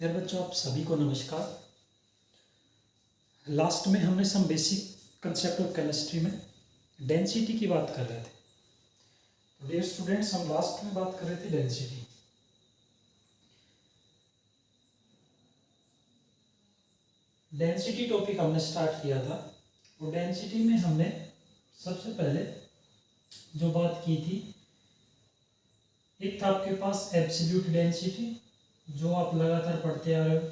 प्यारे बच्चों, आप सभी को नमस्कार। लास्ट में हमने some basic concept of chemistry में डेंसिटी की बात कर रहे थे। तो डियर स्टूडेंट्स, हम लास्ट में बात कर रहे थे डेंसिटी। डेंसिटी टॉपिक हमने स्टार्ट किया था। और डेंसिटी में हमने सबसे पहले जो बात की थी, एक था आपके पास एब्सोल्यूट डेंसिटी, जो आप लगातार पढ़ते आ रहे हो।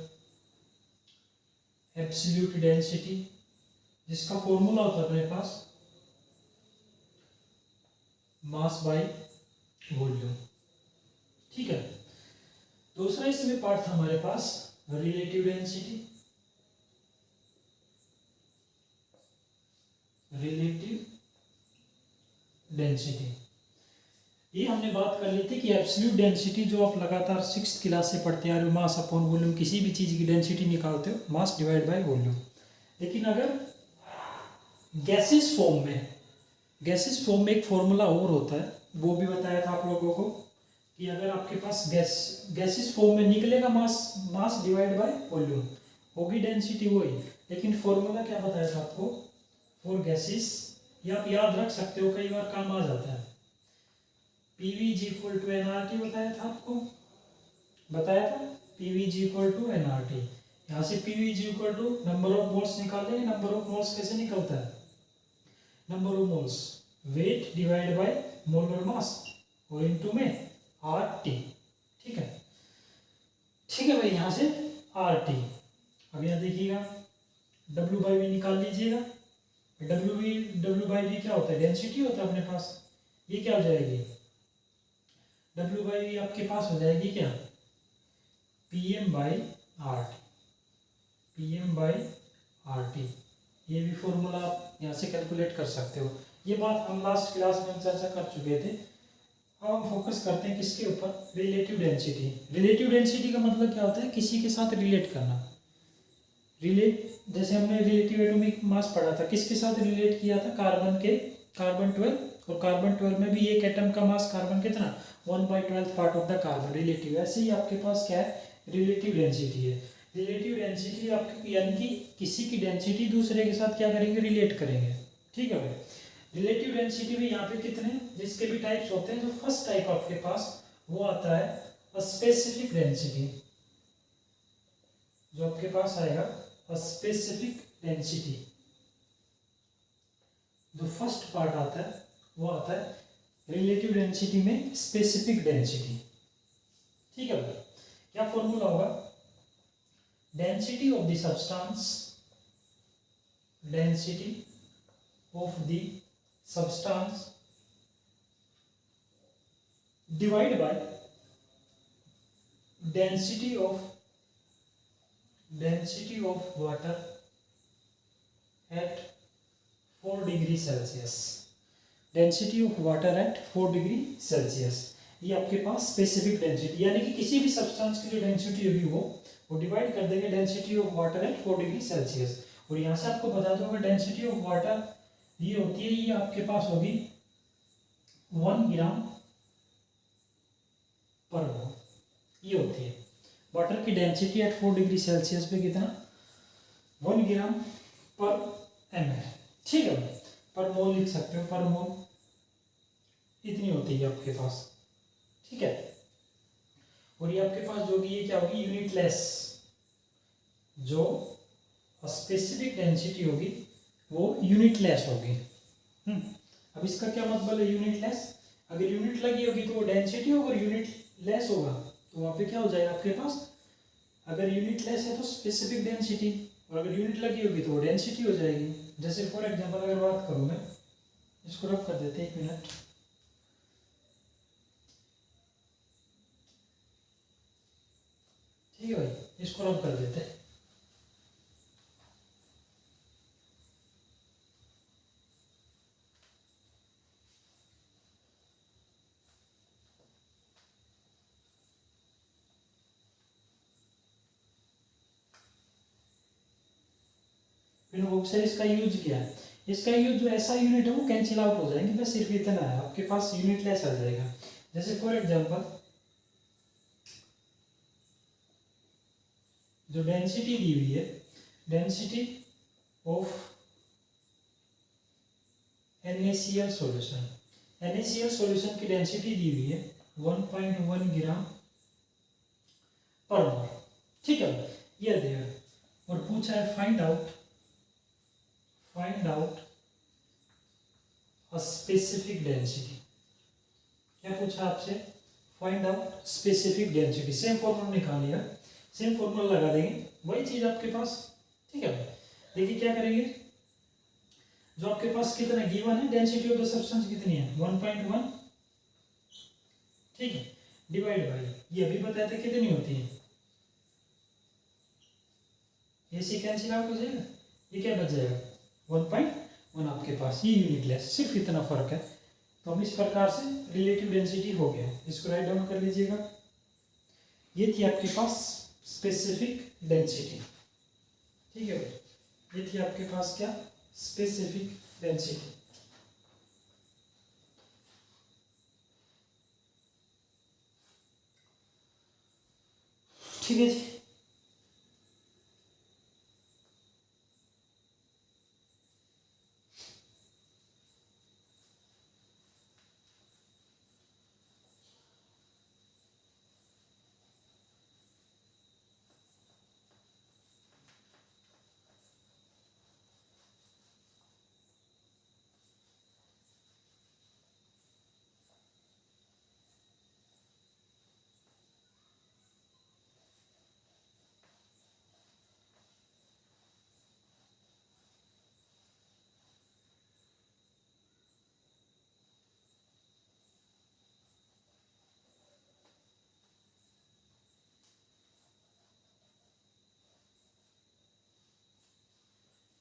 एब्सोल्यूट डेंसिटी जिसका फॉर्मूला होता है अपने पास मास बाय वॉल्यूम। ठीक है। दूसरा इसमें पार्ट था हमारे पास रिलेटिव डेंसिटी। रिलेटिव डेंसिटी ये हमने बात कर ली थी कि एब्सोल्यूट डेंसिटी जो आप लगातार 6th क्लास से पढ़ते आ रहे हो, मास अपॉन वॉल्यूम, किसी भी चीज़ की डेंसिटी निकालते हो मास डिवाइड बाय वॉल्यूम। लेकिन अगर गैसेस फॉर्म में एक फॉर्मूला और होता है, वो भी बताया था आप लोगों को कि अगर आपके पास गैसेस फॉर्म में निकलेगा मास डिवाइड बाय वॉल्यूम, होगी डेंसिटी वही। लेकिन फॉर्मूला क्या बताया था आपको फॉर गैसेस, ये आप याद रख सकते हो, कई बार काम आ जाता है। PV is equal to nRT बताया था आपको, PV is equal to nRT। यहाँ से PV is equal to number of moles निकालेंगे। नंबर ऑफ मोल्स कैसे निकलता है? Number of moles weight divide by molar mass और इनटू में RT। ठीक है भाई, यहाँ से RT। अब यहाँ देखिएगा W/V निकाल लीजिएगा। W/V क्या होता है? डेंसिटी होता है अपने पास। ये क्या हो जाएगी? W/V आपके पास हो जाएगी क्या? PM/RT। PM/RT ये भी फॉर्मूला आप यहाँ से कैलकुलेट कर सकते हो। ये बात हम लास्ट क्लास में चर्चा कर चुके थे। अब हम फोकस करते हैं किसके ऊपर? Relative density. रिलेटिव डेंसिटी का मतलब क्या होता है? किसी के साथ रिलेट करना। जैसे हमने रिलेटिव एटॉमिक मास पढ़ा था, किसके साथ रिलेट किया था? कार्बन 12। और कार्बन 12 में भी एक एटम का मास कार्बन कितना? 1/12 part of the carbon. Relative. ऐसे ही आपके पास क्या है? रिलेटिव डेंसिटी है। रिलेटिव डेंसिटी आपकी यानी कि किसी की डेंसिटी दूसरे के साथ क्या करेंगे? रिलेट करेंगे। ठीक है भाई। रिलेटिव डेंसिटी में यहाँ पे कितने जिसके भी टाइप्स होते हैं, जो फर्स्ट टाइप आपके पास वो आता है स्पेसिफिक डेंसिटी। जो आपके पास आएगा स्पेसिफिक डेंसिटी, जो फर्स्ट पार्ट आता है वो आता है रिलेटिव डेंसिटी में स्पेसिफिक डेंसिटी। ठीक है भाई। क्या फॉर्मूला होगा? Density of the substance, density of the substance divide by density of water at 4 degree Celsius. Density of water at 4 degree Celsius. ये आपके पास स्पेसिफिक डेंसिटी, यानी कि किसी भी सब्सटेंस की जो डेंसिटी होगी वो डिवाइड कर देंगे density of water at 4 degree Celsius. और यहाँ से आपको बता दूंगा डेंसिटी ऑफ वाटर ये होती है, ये आपके पास होगी 1 ग्राम पर मोल। ये होती है वाटर की डेंसिटी एट 4 डिग्री सेल्सियस पे कितना? 1 ग्राम पर ml। ठीक है, पर मोल लिख सकते हो, पर मोल इतनी होती है आपके पास। ठीक है। और ये आपके पास जो भी ये क्या होगी? यूनिटलेस। जो स्पेसिफिक डेंसिटी होगी वो यूनिटलेस होगी। अब इसका क्या मतलब है यूनिटलेस? अगर यूनिट लगी होगी तो वो डेंसिटी होगा, और यूनिट लेस होगा तो वहाँ पे क्या हो जाएगा आपके पास? अगर यूनिट लेस है तो स्पेसिफिक डेंसिटी, और अगर यूनिट लगी होगी तो वो डेंसिटी हो जाएगी। जैसे फॉर एग्जांपल अगर बात करूँ मैं, इसको रब कर देते हैं 1 मिनट। ठीक है भाई, इसको रब कर देते हैं। फिर इसका यूज क्या है? इसका यूज जो ऐसा यूनिट है वो कैंसिल आउट हो जाएंगे, बस सिर्फ इतना है, आपके पास यूनिट लेस आ जाएगा। जैसे फॉर एग्जांपल जो डेंसिटी दी हुई है, density of NaCl solution, NaCl solution की डेंसिटी दी हुई है 1.1 ग्राम पर मोल। ठीक है, ये दिया और पूछा है find out a specific density. क्या पूछा आपसे? Find out specific density. Same formula निकाल लिया, सेम फॉर्मूला लगा देंगे, वही चीज आपके पास। ठीक है, देखिए क्या करेंगे, जो आपके पास कितना गिवन है, डेंसिटी ऑफ द सब्सटेंस कितनी है 1.1, ठीक है, डिवाइड बाय ये अभी बताया था कितनी होती है, ये सी कैंसिल आउट हो जाएगा, ये क्या बच जाएगा 1.1 आपके पास, ये यूनिटलेस, सिर्फ इतना फर्क है। तो हम इस प्रकार से रिलेटिव डेंसिटी हो गया, इसको राइट डाउन कर लीजिएगा। ये थी आपके पास स्पेसिफिक डेंसिटी। ठीक है, ये थी आपके पास क्या, स्पेसिफिक डेंसिटी। ठीक है जी,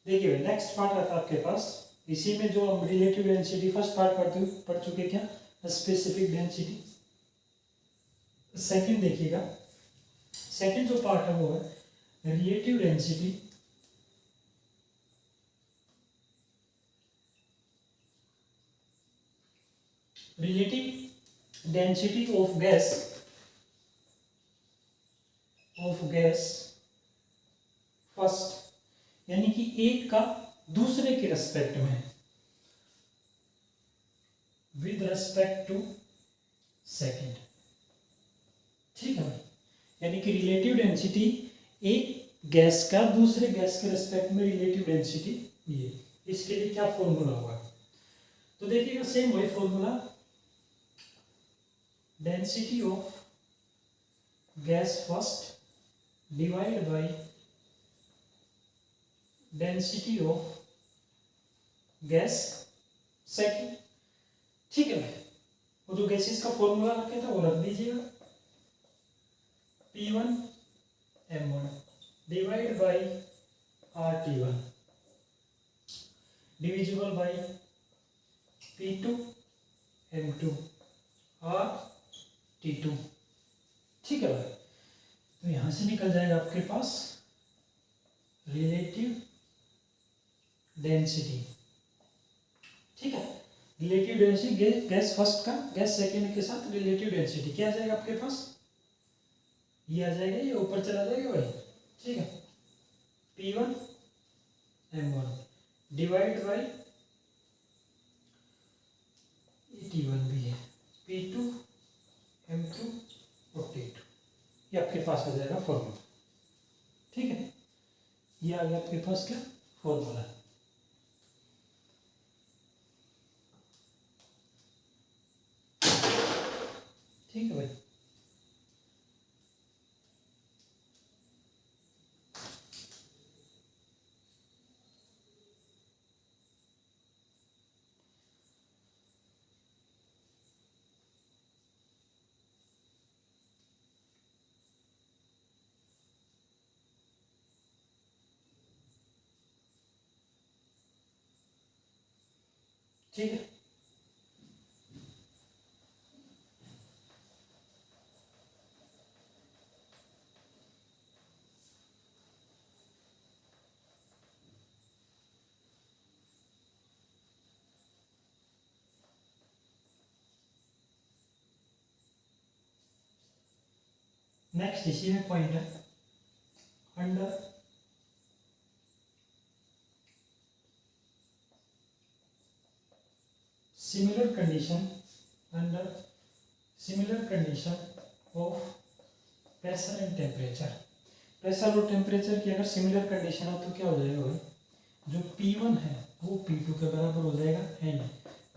देखिए नेक्स्ट पार्ट आता है आपके पास, इसी में जो हम रिलेटिव डेंसिटी फर्स्ट पार्ट पढ़ चुके, क्या स्पेसिफिक डेंसिटी। सेकंड देखिएगा, सेकंड जो पार्ट है वो है relative density of gas first, यानी कि एक का दूसरे के रेस्पेक्ट में, विद रेस्पेक्ट टू सेकंड। ठीक है, यानी कि रिलेटिव डेंसिटी एक गैस का दूसरे गैस के रेस्पेक्ट में रिलेटिव डेंसिटी, ये इसके लिए क्या फॉर्मूला होगा, तो देखिएगा सेम वही formula, density of gas first divide by density of gas second. ठीक है भाई, वो जो गैसेस का फॉर्मूला रखे था वो रख दीजिएगा, P1M1 divide by RT1 divisible by P2M2 RT2। ठीक है भाई, तो यहां से निकल जाएगा आपके पास रिलेटिव डेंसिटी। ठीक है, रिलेटिव डेंसिटी गैस फर्स्ट का गैस सेकंड के साथ रिलेटिव डेंसिटी क्या आ जाएगा आपके पास, ये आ जाएगा, ये ऊपर चला जाएगा भाई। ठीक है, P1M1 डिवाइड बाय T1 भी है, P2M2 और T2, ये आपके पास आ जाएगा फॉर्मूला। ठीक है, ये आ गया आपके पास क्या फॉर्मूला। ठीक है भाई, ठीक है, नेक्स्ट इसी में पॉइंट है under similar condition under similar condition of pressure and temperature। Pressure और टेम्परेचर की अगर सिमिलर कंडीशन हो तो क्या हो जाएगा भाई, जो P1 है वो P2 के बराबर हो जाएगा एंड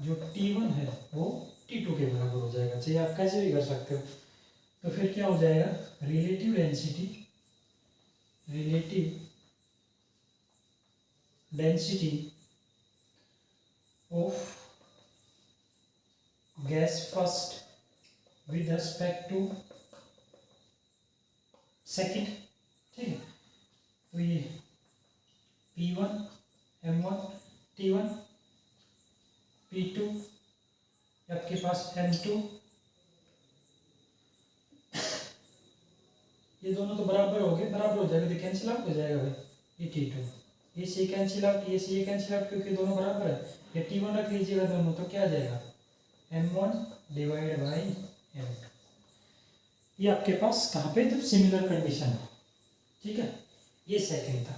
जो T1 है वो T2 के बराबर हो जाएगा। चाहिए आप कैसे भी कर सकते हो। तो फिर क्या हो जाएगा, relative density of gas first with respect to second. ठीक है, तो ये P1 M1 T1 P2 आपके पास M2, ये दोनों तो बराबर हो गए, बराबर हो जाएगा तो कैंसिल आउट हो जाएगा भाई। ये T2 ये सी कैंसिल आउट, ये सी कैंसिल आउट, क्योंकि दोनों बराबर है। ये T1 रख लीजिएगा दोनों, तो क्या आ जाएगा M1 डिवाइड बाई M2। ये आपके पास कहाँ पे, जब सिमिलर कंडीशन हो। ठीक है, ये सेकंड था।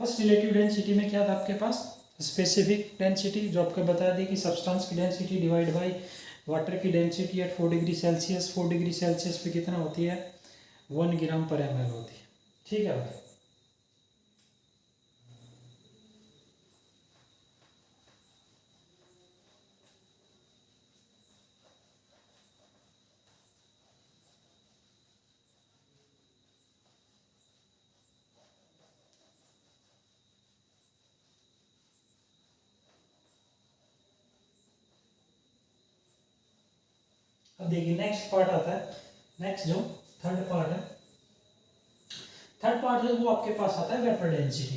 फर्स्ट रिलेटिव डेंसिटी में क्या था आपके पास, स्पेसिफिक डेंसिटी, जो आपको बता दी कि सब्सटेंस की डेंसिटी डिवाइड बाई वाटर की density at 4 degree Celsius. 4 degree Celsius पे कितना होती है, 1 ग्राम पर ml होती है। ठीक है भाई, अब देखिए नेक्स्ट पार्ट आता है। नेक्स्ट जो थर्ड पार्ट है, थर्ड पार्ट है वो आपके पास आता है वेपर डेंसिटी।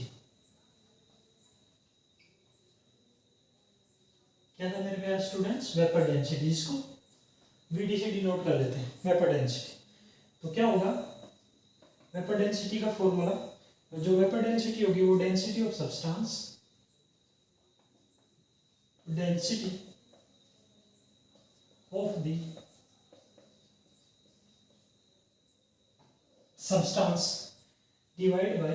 क्या था मेरे प्यारे स्टूडेंट्स, वेपर डेंसिटी, जिसको VDCD नोट कर लेते हैं, वेपर डेंसिटी। तो क्या होगा, वेपर डेंसिटी का फॉर्मूला, जो वेपर डेंसिटी होगी वो density of substance, density of the substance divided by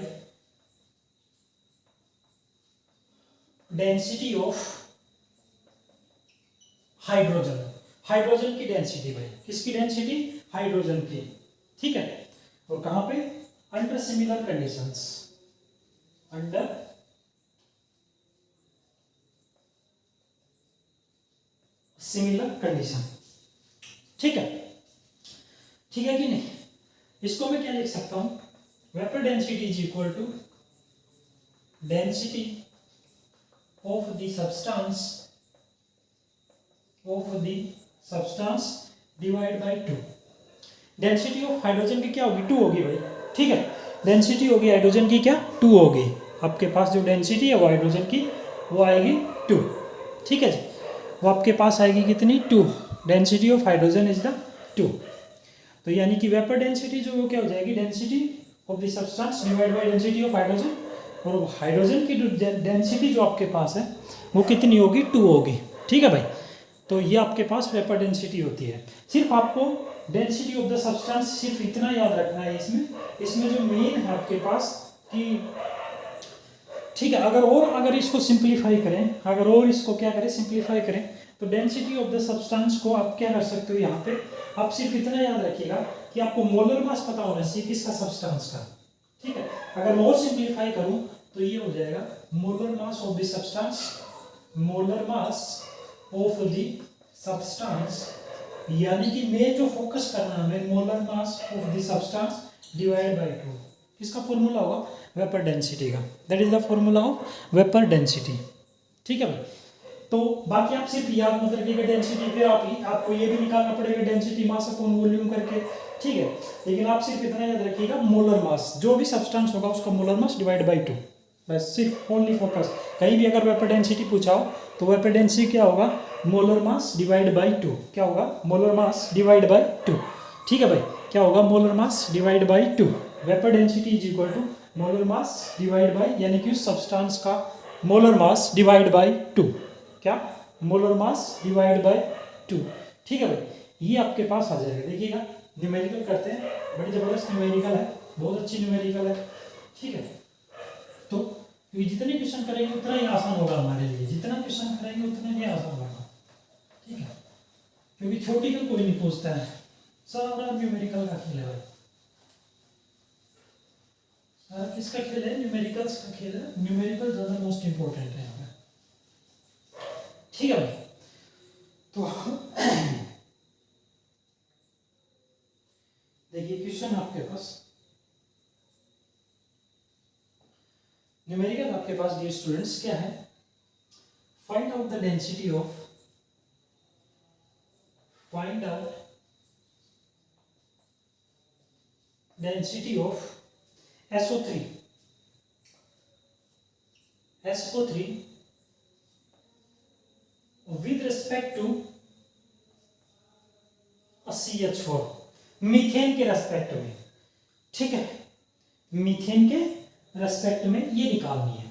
density of hydrogen. Hydrogen की डेंसिटी भाई, किसकी डेंसिटी, हाइड्रोजन की। ठीक है, और कहां पे, under similar conditions, under similar condition. ठीक है, ठीक है कि नहीं। इसको मैं क्या लिख सकता हूं, vapour density is equal to density of the substance divide by 2। Density of hydrogen की क्या होगी, 2 होगी भाई। ठीक है, डेंसिटी होगी हाइड्रोजन की क्या, 2 होगी। आपके पास जो डेंसिटी है वो हाइड्रोजन की वो आएगी 2। ठीक है जी, वो आपके पास आएगी कितनी, 2। Density of hydrogen is the 2। तो यानी कि वेपर डेंसिटी जो वो क्या हो जाएगी, density of the substance divide by density of hydrogen. और हाइड्रोजन की डेंसिटी जो आपके पास है वो कितनी होगी, 2 होगी। ठीक है भाई, तो ये आपके पास वेपर डेंसिटी होती है। सिर्फ आपको डेंसिटी ऑफ द सब्सटेंस सिर्फ इतना याद रखना है इसमें जो मेन है आपके पास कि, ठीक है, अगर इसको सिंप्लीफाई करें, अगर और इसको क्या करें, सिंप्लीफाई करें, तो डेंसिटी ऑफ द सब्सटेंस को आप क्या कर सकते हो, यहाँ पे आप सिर्फ इतना याद रखिएगा कि आपको मोलर मास पता होना चाहिए किसका, सब्सटेंस का। ठीक है, अगर मैं और सिंप्लीफाई करूं तो ये हो जाएगा molar mass of the substance, molar mass of the substance, यानी कि मैं जो फोकस करना है, molar mass of the substance divide by 2। किसका फॉर्मूला होगा, वेपर डेंसिटी का। That is the formula of vapour density. ठीक है भाई, तो बाकी आप सिर्फ याद मत रखिएगा डेंसिटी, फिर आपको ये भी निकालना पड़ेगा डेंसिटी मास अपॉन वॉल्यूम करके। ठीक है, लेकिन आप सिर्फ इतना याद रखिएगा, मोलर मास, जो भी सब्सटेंस होगा उसका मोलर मास डिवाइड बाय 2, बस सिर्फ ओनली फोकस। कहीं भी अगर वेपर डेंसिटी पूछा हो तो वेपर डेंसिटी क्या होगा, मोलर मास डिवाइड बाय 2। क्या होगा, मोलर मास डिवाइड बाय 2। ठीक है भाई, क्या होगा, molar mass divide by 2। Vapour density is equal to molar mass divide by, यानी कि उस सब्सटेंस का मोलर मास डिवाइड बाय 2। क्या, मोलर मास डिवाइड बाय 2। ठीक है भाई, ये आपके पास आ जाएगा। देखिएगा, न्यूमेरिकल करते हैं, बड़ी जबरदस्त न्यूमेरिकल है, बहुत अच्छी न्यूमेरिकल है। ठीक है, तो ये जितने क्वेश्चन करेंगे उतना ही आसान होगा हमारे लिए, जितना क्वेश्चन करेंगे उतना ही आसान होगा, ठीक है, क्योंकि थ्योरेटिकल कोई नहीं पूछता है, सारा न्यूमेरिकल का खेल है भाई, सारा किसका खेल है, न्यूमेरिकल्स का खेल है, न्यूमेरिकल ज़्यादा मोस्ट इंपॉर्टेंट है यहाँ पे, ठीक है भाई। तो देखिए क्वेश्चन आपके पास न्यूमेरिकल आपके पास डियर स्टूडेंट्स क्या है, find out the density of, find out density of SO3, SO3 with respect to a CH4, methane के रेस्पेक्ट में, ठीक है, मीथेन के रेस्पेक्ट में ये निकालनी है,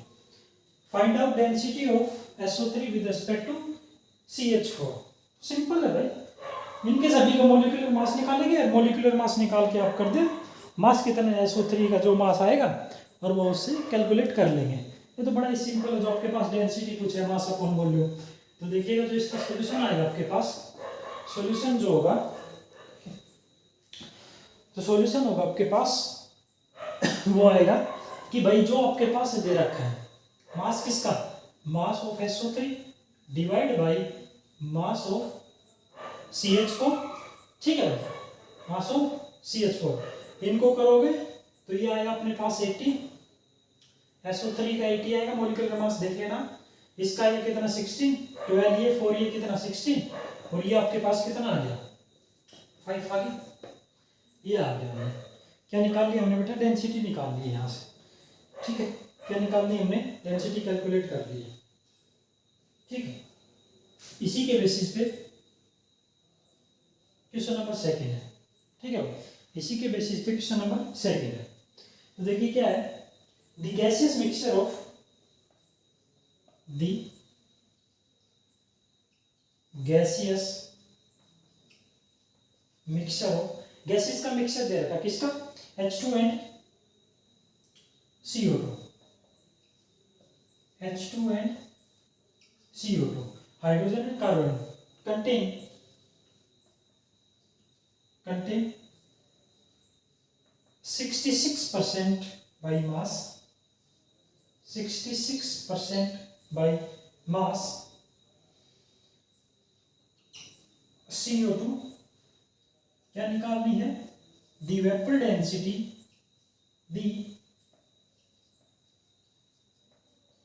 find out density of SO3 with respect to CH4, simple है भाई, इनके सभी का मोलिकुलर मास निकालेंगे, मोलिकुलर मास निकाल के आप कर दें मास कितना है SO3 का, जो मास आएगा और वो उससे कैलकुलेट कर लेंगे, ये तो बड़ा ही सिंपल है। जो आपके पास डेंसिटी पूछे है मास अपॉन वॉल्यूम, तो देखिएगा जो इसका सॉल्यूशन आएगा आपके पास, सॉल्यूशन जो होगा, तो सॉल्यूशन होगा आपके पास वो आएगा कि भाई जो आपके पास दे रखा है मास किसका, mass of SO3 divide by mass of CH4, ठीक है भाई, मास ऑफ CH4, इनको करोगे तो ये आएगा अपने पास 80, SO3 का 80 आएगा, मोलिकुलर मास देख लेना, इसका ये कितना 16, 12 ये 4 ये कितना 16, और ये आपके पास कितना आ गया 5 आ गया, ये आ गया, हमने क्या निकाल लिया, हमने बेटा डेंसिटी निकाल ली यहाँ से, ठीक है, क्या निकाल ली हमने, डेंसिटी कैलकुलेट कर ली है, ठीक है। इसी के बेसिस पे क्वेश्चन नंबर सेकंड है, ठीक है, इसी के बेसिस पे क्वेश्चन नंबर सेकंड है। तो देखिए क्या है, the gaseous mixture of, the gaseous mixture of, gases का मिक्सचर दे रखा किसका, H2 and CO2, H2 and CO2, hydrogen and carbon, contain 66% by mass, 66% by mass CO2, क्या निकालनी है, the vapor density, the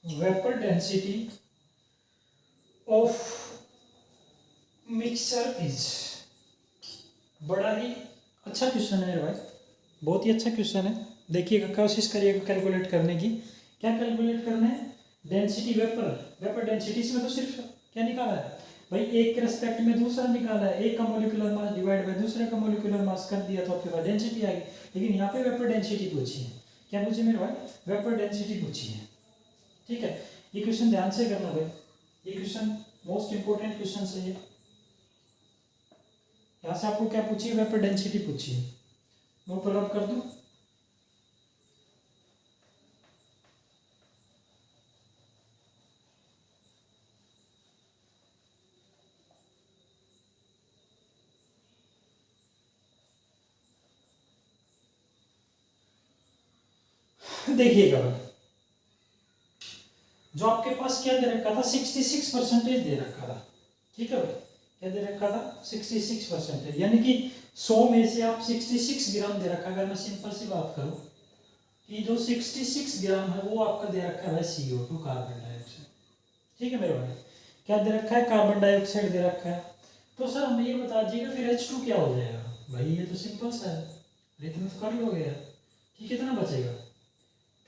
vapor density of mixture is, बड़ा ही अच्छा question है मेरे भाई, बहुत ही अच्छा क्वेश्चन है, देखिएगा कोशिश करिएगा कैलकुलेट करने की, क्या कैलकुलेट करना है, डेंसिटी वेपर डेंसिटी से तो सिर्फ क्या निकाला है भाई, एक के रेस्पेक्ट में दूसरा निकाला है, एक का मोलिकुलर मास डिवाइड बाय दूसरे का मोलिकुलर मास कर दिया तो आपके पास डेंसिटी आ गई, लेकिन यहाँ पे वेपर डेंसिटी पूछी है, क्या पूछी मेरे भाई, वेपर डेंसिटी पूछी है, ठीक है। ये क्वेश्चन ध्यान से करना भाई, ये क्वेश्चन मोस्ट इंपोर्टेंट क्वेश्चन है, यहाँ से आपको क्या पूछी है, वेपर डेंसिटी पूछी है, नोट पुल अप कर दूं, देखिएगा जो आपके पास क्या दे रखा था, 66% दे रखा था, ठीक है भाई, क्या दे रखा था 66%, यानी कि 100 में से आप 66 ग्राम दे रखा, अगर मैं सिंपल सी बात करूं कि जो 66 ग्राम है वो आपका दे रखा है CO2 कार्बन डाइऑक्साइड, ठीक है मेरे भाई, क्या दे रखा है, कार्बन डाइऑक्साइड दे रखा है, तो सर हमें ये बता दीजिएगा फिर H2 क्या हो जाएगा, भाई ये तो सिंपल सा है, इतना तो कर लोगे यार, कि कितना बचेगा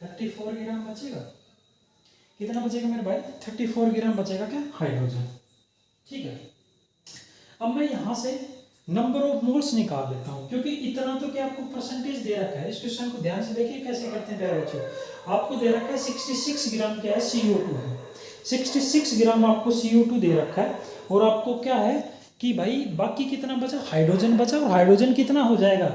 34 ग्राम बचेगा, कितना बचेगा मेरे भाई 34 ग्राम बचेगा, क्या हाइड्रोजन, ठीक है। अब मैं यहाँ से नंबर ऑफ मोल्स निकाल लेता हूँ, क्योंकि इतना तो क्या आपको परसेंटेज दे रखा है, इस क्वेश्चन को ध्यान से देखिए कैसे करते हैं प्यारे बच्चों, आपको दे रखा है 66 ग्राम क्या है CO2 है, 66 ग्राम आपको CO2 दे रखा है, और आपको क्या है कि भाई बाकी कितना बचा, हाइड्रोजन बचा, और हाइड्रोजन कितना हो जाएगा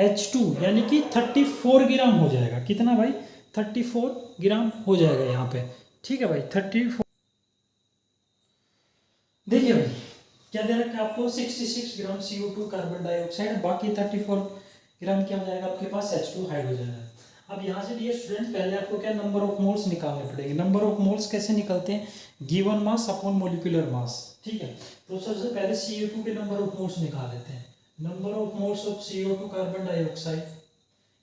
H2, यानी कि 34 ग्राम हो जाएगा, कितना भाई 34 ग्राम हो जाएगा यहाँ पे। ठीक है भाई, 34। देखिए भाई क्या दे रखा है आपको, 66 ग्राम CO2 कार्बन डाइऑक्साइड, बाकी 34 ग्राम क्या हो जाएगा आपके पास, H2 हाइड्रोजन है। अब यहाँ से डियर स्टूडेंट पहले आपको क्या नंबर ऑफ मोल्स निकालने पड़ेंगे। नंबर ऑफ मोल्स कैसे निकलते हैं, given mass upon molecular mass. ठीक है, तो सबसे पहले CO2 के नंबर ऑफ मोल्स निकाल लेते हैं। Number of moles of CO2 carbon dioxide,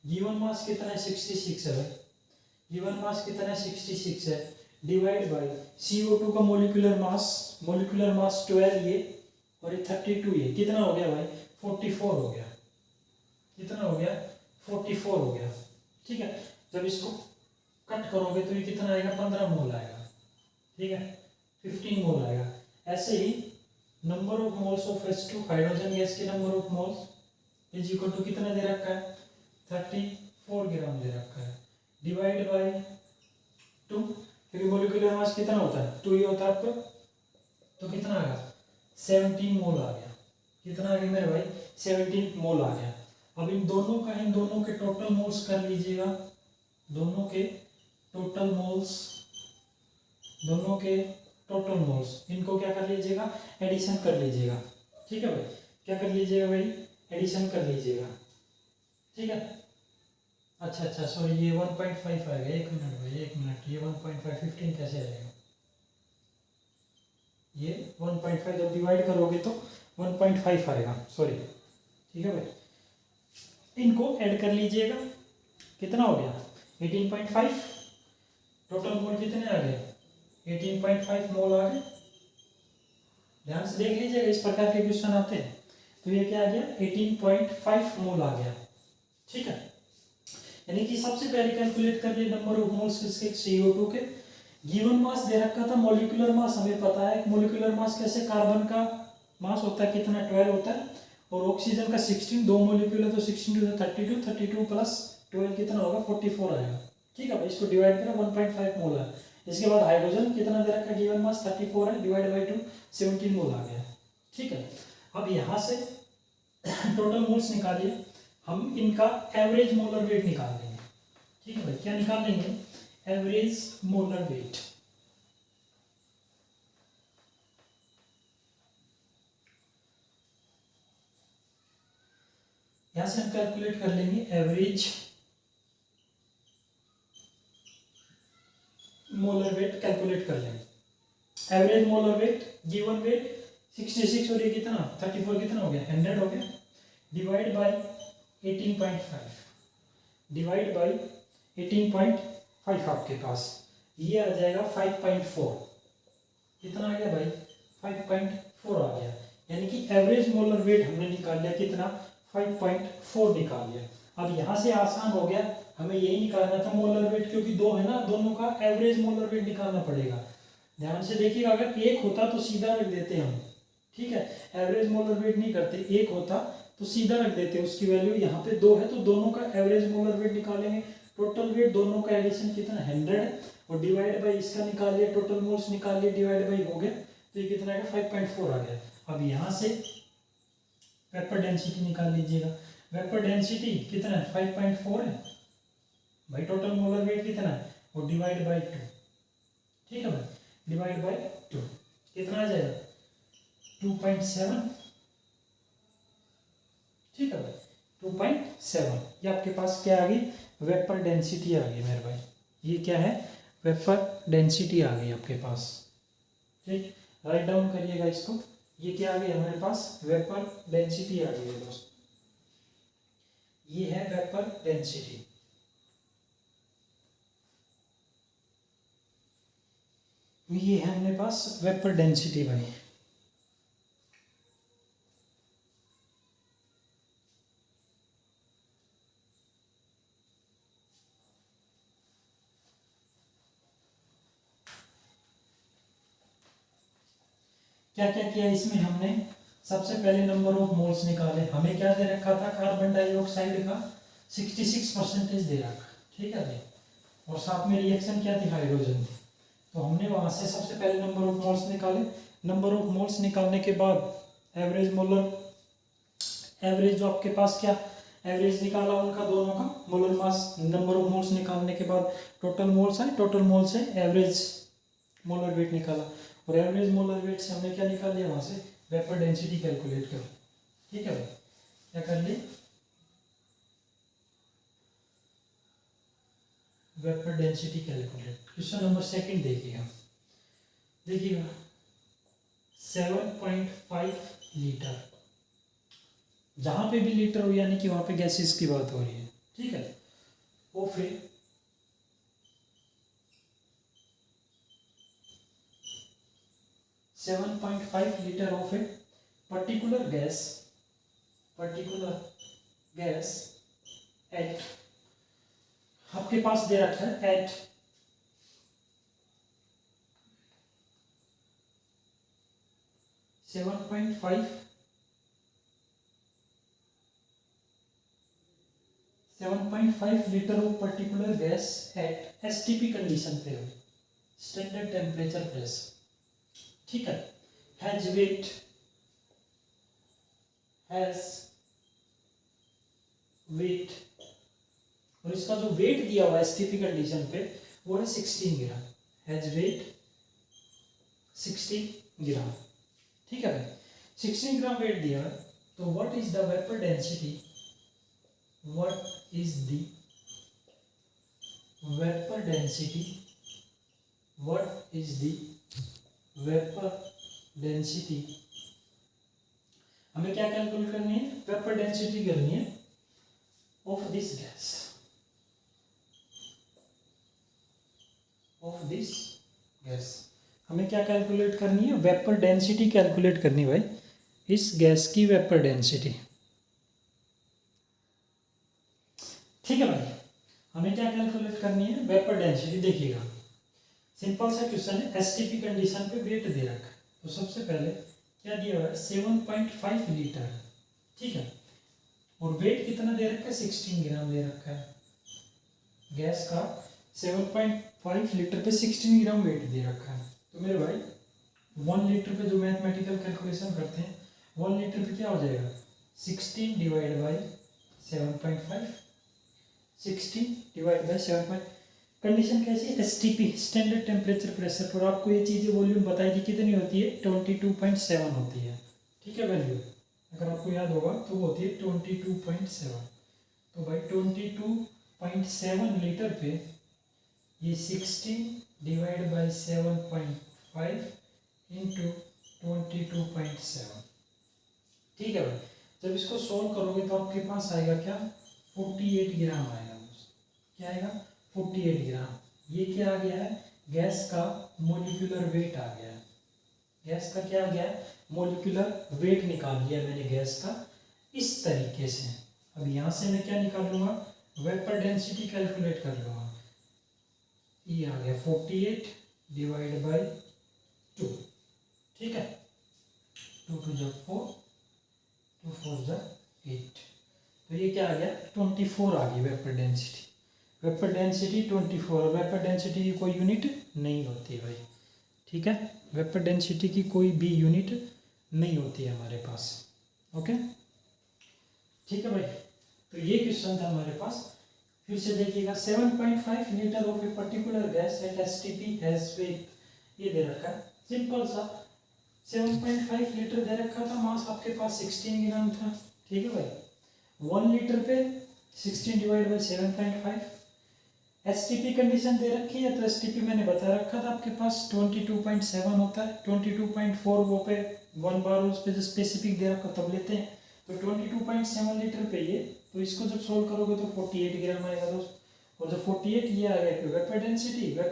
given mass कितना है 66 है भाई, गिवन मास कितना है 66 है, डिवाइड बाय CO2 का मोलिकुलर मास 12 ये और ये 32 ये, कितना हो गया भाई 44 हो गया, कितना हो गया 44 हो गया। ठीक है, जब इसको कट करोगे तो ये कितना आएगा 15 मोल आएगा। ठीक है, 15 मोल आएगा। ऐसे ही number of moles of H2 hydrogen gas के number of moles is equal to कितना दे रखा है 34 ग्राम दे रखा है, डिवाइड बाय 2, क्योंकि मोलिकुलर मास कितना होता है 2 ही होता है आपका, तो कितना आ गया 17 मोल आ गया। कितना आ गया मेरे भाई 17 मोल आ गया। अब इन दोनों के टोटल मोल्स कर लीजिएगा, दोनों के टोटल मोल्स इनको क्या कर लीजिएगा, एडिशन कर लीजिएगा। ठीक है भाई, क्या कर लीजिएगा भाई, एडिशन कर लीजिएगा। ठीक है, अच्छा सॉरी ये 1.5 आएगा, एक मिनट भाई एक मिनट, ये 1.5 15 कैसे आएगा, ये 1.5 जब डिवाइड करोगे तो 1.5 आएगा, सॉरी। ठीक है भाई, इनको ऐड कर लीजिएगा, कितना हो गया 18.5, टोटल मोल कितने आ गए 18.5 मोल आ गए। ध्यान से देख लीजिएगा, इस प्रकार के क्वेश्चन आते हैं। तो ये क्या आ गया 18.5 मोल आ गया। ठीक है, यानी कि सबसे पहले कैलकुलेट कर लिए नंबर ऑफ मोल्स किसके CO2 के, गिवन मास दे रखा था, मोलिकुलर मास हमें पता है, मोलिकुलर मास कैसे, कार्बन का मास होता है कितना 12 होता है, और ऑक्सीजन का 16, 2 मोलिक्यूल है तो 16 32, 32 प्लस 12 कितना होगा 44 आएगा। ठीक है भाई, इसको डिवाइड करें 1.5 मोल है। इसके बाद हाइड्रोजन कितना दे रखा है, गिवन मास 34 है, डिवाइड बाई 2 17 मोल आ गया। ठीक है, अब यहाँ से टोटल मोल्स निकालिए, हम इनका एवरेज मोलर वेट निकाल देंगे। ठीक है भाई, क्या निकाल देंगे, एवरेज मोलर वेट। यहां से हम कैलकुलेट कर लेंगे एवरेज मोलर वेट, कैलकुलेट कर लेंगे average molar weight, given weight 66 और ये कितना 34 कितना हो गया 100 हो गया, डिवाइड बाय 18.5, डिवाइड बाय 18.5 आपके पास ये आ जाएगा 5.4, कितना आ गया भाई 5.4 आ गया। यानी कि एवरेज मोलर वेट हमने निकाल लिया कितना 5.4 निकाल लिया। अब यहाँ से आसान हो गया, हमें यही निकालना था मोलर वेट, क्योंकि दो है ना, दोनों का एवरेज मोलर वेट निकालना पड़ेगा। ध्यान से देखिएगा, अगर एक होता तो सीधा रख देते हम। ठीक है, एवरेज मोलर वेट नहीं करते, एक होता तो सीधा रख देते, उसकी वैल्यू यहाँ पे 2 है तो दोनों का एवरेज मोलर वेट निकालेंगे। टोटल वेट दोनों का एडिशन कितना 100 है, और डिवाइड बाई इसका निकाल लिया, टोटल मोल्स निकाल लिया, डिवाइड बाई हो गया, तो ये कितना है 5.4 आ गया। अब यहाँ से वेपर डेंसिटी निकाल लीजिएगा, वेपर डेंसिटी कितना है 5.4 है भाई, टोटल मोलर वेट कितना है वो डिवाइड बाई 2। ठीक है भाई, डिवाइड बाई 2 कितना आ जाएगा 2.7। ठीक है भाई 2.7, ये आपके पास क्या आ गई वेपर डेंसिटी आ गई मेरे भाई, ये क्या है वेपर डेंसिटी आ गई आपके पास। ठीक, राइट डाउन करिएगा इसको, ये क्या आ गई हमारे पास वेपर डेंसिटी आ गई है दोस्तों, ये है वेपर डेंसिटी। ये है अपने पास वेपर डेंसिटी भाई। क्या क्या किया इसमें हमने, सबसे पहले नंबर ऑफ मोल्स निकाले, हमें क्या दे रखा था कार्बन डाइऑक्साइड का 66% दे रखा। ठीक है भाई, और साथ में रिएक्शन क्या थी हाइड्रोजन थी, तो हमने वहां से सबसे पहले नंबर ऑफ मोल्स निकाले। नंबर ऑफ मोल्स निकालने के बाद एवरेज मोलर, एवरेज जो आपके पास क्या एवरेज निकाला उनका दोनों का, molar mass number of moles निकालने के बाद टोटल मोल्स है, टोटल मोल से एवरेज मोलर वेट निकाला, और एवरेज मोलर वेट से हमने क्या निकाल लिया वहां से, वेपर डेंसिटी कैलकुलेट करो। ठीक है भाई, क्या कर लिए, vapour density calculate. Question number second देखिएगा, देखिएगा 7.5 लीटर, जहां पे भी लीटर हो यानी कि वहां पे गैसेस की बात हो रही है। ठीक है, वो फिर 7.5 litre of a particular gas at, आपके पास दे रखा है at 7.5 litre of particular gas at STP condition पे हो, स्टैंडर्ड टेम्परेचर प्रेशर। ठीक है, हैज वेट, और इसका जो वेट दिया हुआ है एसटीपी कंडीशन पे वो है 16 ग्राम, हैज वेट 16 ग्राम। ठीक है भाई, 16 ग्राम वेट दिया है, तो what is the vapour density, what is the vapour density, what is the vapour density, हमें क्या कैलकुलेट करनी है, वेपर डेंसिटी करनी है ऑफ दिस गैस, हमें क्या कैलकुलेट करनी है, वेपर डेंसिटी कैलकुलेट करनी भाई, इस गैस की वेपर डेंसिटी। ठीक है भाई, हमें क्या कैलकुलेट करनी है, वेपर डेंसिटी। देखिएगा सिंपल सा क्वेश्चन है, एसटीपी कंडीशन पे वेट दे रखा है, तो सबसे पहले क्या दिया हुआ है 7.5 लीटर। ठीक है, और वेट कितना दे रखा है, 16 ग्राम दे रखा है गैस का, 7.5 लीटर पे 16 ग्राम वेट दे रखा है। तो मेरे भाई 1 लीटर पे जो मैथमेटिकल कैलकुलेशन करते हैं, 1 लीटर पे क्या हो जाएगा, 16 divide by 7.5, 16 divide by 7. Condition कैसी है, एसटीपी स्टैंडर्ड टेम्परेचर प्रेशर पर आपको ये चीज़ें वॉल्यूम बताई थी कितनी होती है, 22.7 होती है। ठीक है वैल्यू, अगर आपको याद होगा तो वो होती है 22.7। तो भाई 22.7 लीटर पे ये 16 डिवाइड बाई 7.5 इंटू 22.7। ठीक है भाई, जब इसको सोल्व करोगे तो आपके पास आएगा क्या, 48 ग्राम आएगा। क्या आएगा, 48 ग्राम। ये क्या आ गया है, गैस का मोलिकुलर वेट आ गया है, गैस का क्या आ गया है, मोलिकुलर वेट निकाल लिया मैंने गैस का इस तरीके से। अब यहां से मैं क्या निकाल लूंगा, वेपर डेंसिटी कैलकुलेट कर लूंगा, ये आ गया 48 डिवाइड बाई 2। ठीक है, 2 टू जा 4, 2 4 जा 8, तो ये क्या आ गया, 24 आ गई vapour density. Vapour density 24, vapour density की कोई यूनिट नहीं होती है भाई। ठीक है, वेपर डेंसिटी की कोई भी यूनिट नहीं होती है हमारे पास। ओके, ठीक है भाई, तो ये क्वेश्चन था हमारे पास। फिर से देखिएगा, 7.5 litre of a particular gas at STP has weight, ये दे रखा है सिंपल सा, 7.5 लीटर दे रखा था, मास आपके पास 16 ग्राम था। ठीक है भाई, 1 लीटर पे 16 डिवाइड बाई 7.5, एसटीपी कंडीशन दे रखी है, तो एसटीपी मैंने बता रखा था आपके पास 22.7 होता है, 22.4 वो पे 1 बार उस पे जो स्पेसिफिक दे रखा तब लेते हैं, तो 22.7 लीटर पे ये, तो इसको जब सोल्व करोगे तो 48 ग्राम आएगा दोस्त, और जब 48 ये आ गया vapour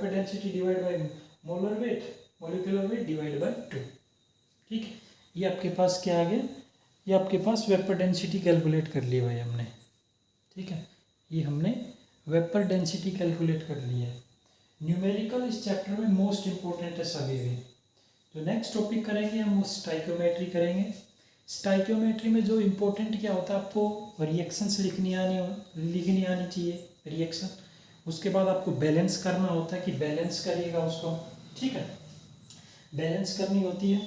density divide by molar weight, molecular weight divide by 2। ठीक है, ये आपके पास क्या आ गया, ये आपके पास वेपर डेंसिटी कैलकुलेट कर ली भाई हमने। ठीक है, ये हमने वेपर डेंसिटी कैलकुलेट कर ली है। न्यूमेरिकल इस चैप्टर में मोस्ट इंपॉर्टेंट है सभी भी। जो नेक्स्ट टॉपिक करेंगे हम वो स्टाइक्योमेट्री करेंगे। स्टाइक्योमेट्री में जो इम्पोर्टेंट क्या होता है, आपको रिएक्शंस लिखनी आनी चाहिए रिएक्शन, उसके बाद आपको बैलेंस करना होता है कि बैलेंस करिएगा उसको। ठीक है, बैलेंस करनी होती है,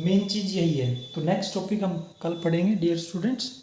मेन चीज़ यही है। तो नेक्स्ट टॉपिक हम कल पढ़ेंगे डियर स्टूडेंट्स।